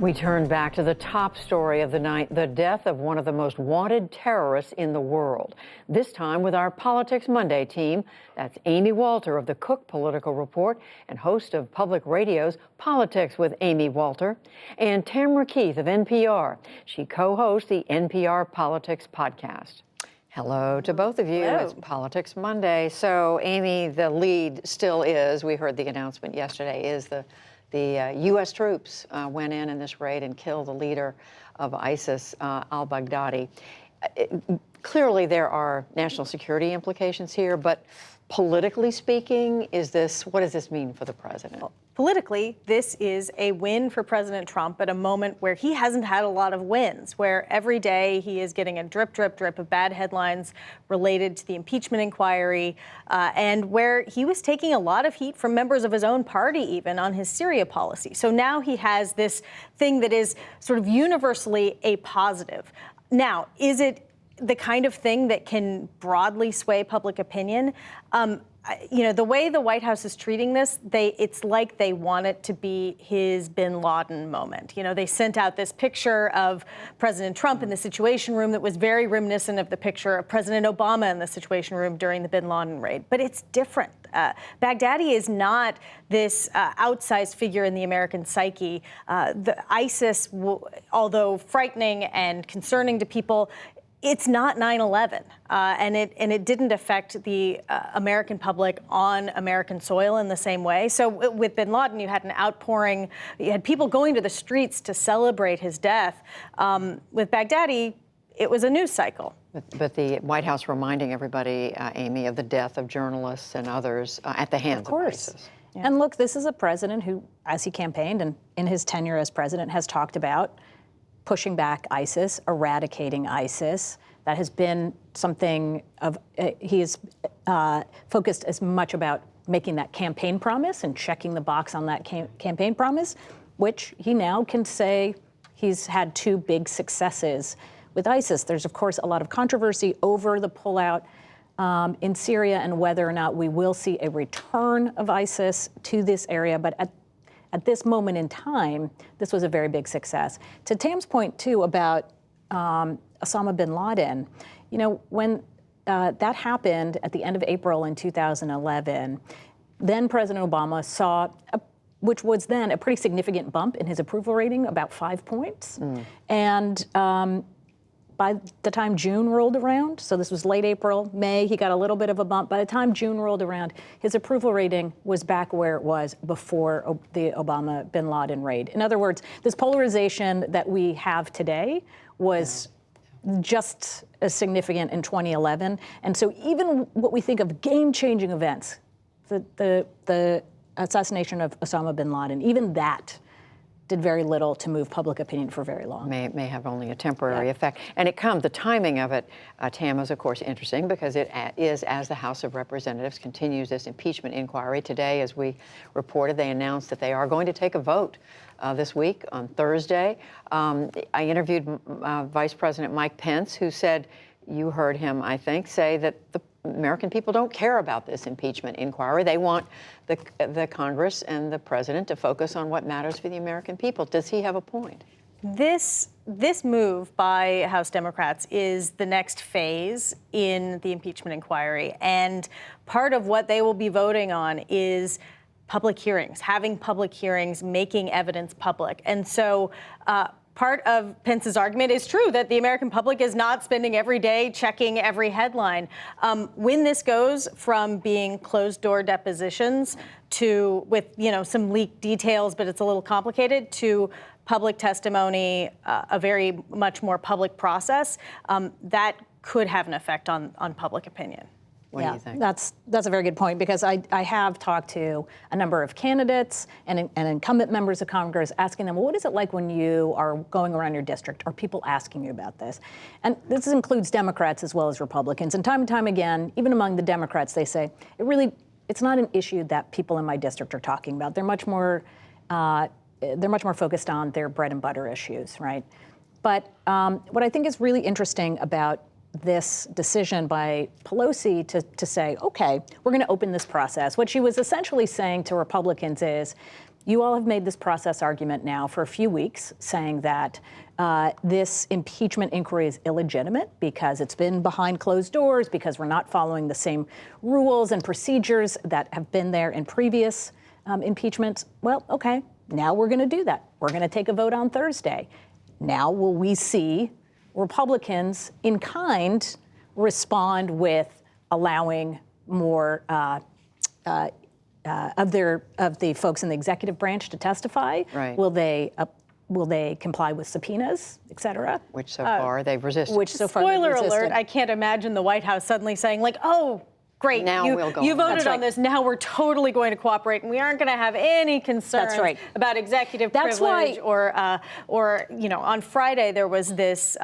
We turn back to the top story of the night, the death of one of the most wanted terrorists in the world. This time with our Politics Monday team. That's Amy Walter of the Cook Political Report and host of Public Radio's Politics with Amy Walter, and Tamara Keith of NPR. She co-hosts the NPR Politics Podcast. Hello to both of you. Hello. It's Politics Monday. So, Amy, the lead still is, we heard the announcement yesterday, is the U.S. troops went in this raid and killed the leader of ISIS, al-Baghdadi. Clearly, there are national security implications here, but politically speaking, what does this mean for the president? Well, politically, this is a win for President Trump at a moment where he hasn't had a lot of wins, where every day he is getting a drip, drip, drip of bad headlines related to the impeachment inquiry, and where he was taking a lot of heat from members of his own party even on his Syria policy. So now he has this thing that is sort of universally a positive. Now, is it the kind of thing that can broadly sway public opinion? The way the White House is treating this, it's like they want it to be his bin Laden moment. They sent out this picture of President Trump in the Situation Room that was very reminiscent of the picture of President Obama in the Situation Room during the bin Laden raid. But it's different. Baghdadi is not this outsized figure in the American psyche. The ISIS, although frightening and concerning to people, it's not 9/11, and it didn't affect the American public on American soil in the same way. So with bin Laden, you had an outpouring, you had people going to the streets to celebrate his death. With Baghdadi, it was a news cycle. But the White House reminding everybody, Amy, of the death of journalists and others at the hands of ISIS. Yeah. And look, this is a president who, as he campaigned and in his tenure as president, has talked about pushing back ISIS, eradicating ISIS. That has been something of, he is focused as much about making that campaign promise and checking the box on that campaign promise, which he now can say he's had two big successes with ISIS. There's, of course, a lot of controversy over the pullout in Syria and whether or not we will see a return of ISIS to this area. But at this moment in time, this was a very big success. To Tam's point, too, about Osama bin Laden, when that happened at the end of April in 2011, then President Obama saw, which was then a pretty significant bump in his approval rating, about 5 points. And by the time June rolled around, so this was late April, May, he got a little bit of a bump. By the time June rolled around, his approval rating was back where it was before the Obama bin Laden raid. In other words, this polarization that we have today was just as significant in 2011. And so even what we think of game-changing events, the assassination of Osama bin Laden, even that did very little to move public opinion for very long. May have only a temporary effect. And the timing of it, Tam, is of course interesting because it is as the House of Representatives continues this impeachment inquiry. Today, as we reported, they announced that they are going to take a vote this week on Thursday. I interviewed Vice President Mike Pence, who said, you heard him, I think, say that the American people don't care about this impeachment inquiry. They want the Congress and the president to focus on what matters for the American people. Does he have a point? This move by House Democrats is the next phase in the impeachment inquiry. And part of what they will be voting on is public hearings, having public hearings, making evidence public. And so part of Pence's argument is true that the American public is not spending every day checking every headline. When this goes from being closed-door depositions to, with some leaked details, but it's a little complicated, to public testimony, a very much more public process, that could have an effect on public opinion. What do you think? That's a very good point, because I have talked to a number of candidates and incumbent members of Congress asking them, well, what is it like when you are going around your district? Are people asking you about this? And this includes Democrats as well as Republicans. And time again, even among the Democrats, they say, it's not an issue that people in my district are talking about. They're much more focused on their bread and butter issues, right? But what I think is really interesting about this decision by Pelosi to say, okay, we're going to open this process. What she was essentially saying to Republicans is, You all have made this process argument now for a few weeks, saying that this impeachment inquiry is illegitimate because it's been behind closed doors, because we're not following the same rules and procedures that have been there in previous impeachments. Well, okay, now we're going to do that. We're going to take a vote on Thursday. Now will we see Republicans in kind respond with allowing more of the folks in the executive branch to testify? Right. Will they comply with subpoenas, et cetera? Which so far they've resisted. Which so far they've Spoiler resisted. alert, I can't imagine the White House suddenly saying like, oh, great, Now you, we'll go you on. voted That's on right. this, now we're totally going to cooperate and we aren't going to have any concerns That's right. about executive That's privilege why- or you know, on Friday there was this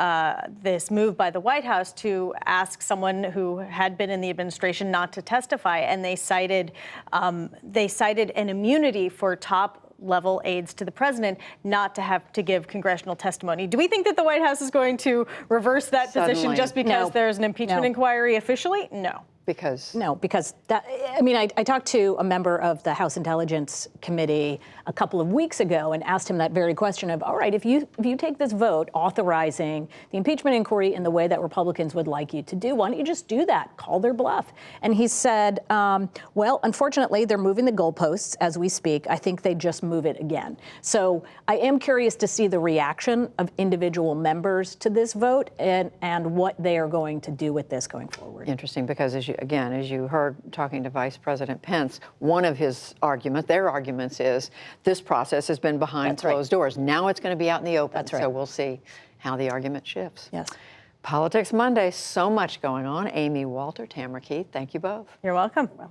this move by the White House to ask someone who had been in the administration not to testify, and they cited an immunity for top level aides to the president not to have to give congressional testimony. Do we think that the White House is going to reverse that position Suddenly. just because No. there's an impeachment No. inquiry officially? No. Because No, because that, I mean, I talked to a member of the House Intelligence Committee a couple of weeks ago and asked him that very question of, all right, if you take this vote authorizing the impeachment inquiry in the way that Republicans would like you to do, why don't you just do that? Call their bluff. And he said, well, unfortunately, they're moving the goalposts as we speak. I think they just move it again. So I am curious to see the reaction of individual members to this vote and what they are going to do with this going forward. interesting, because as you heard talking to Vice President Pence, one of their arguments is this process has been behind That's right. closed doors. Now it's going to be out in the open. That's right. So we'll see how the argument shifts. Yes. Politics Monday, so much going on. Amy Walter, Tamara Keith, thank you both. You're welcome.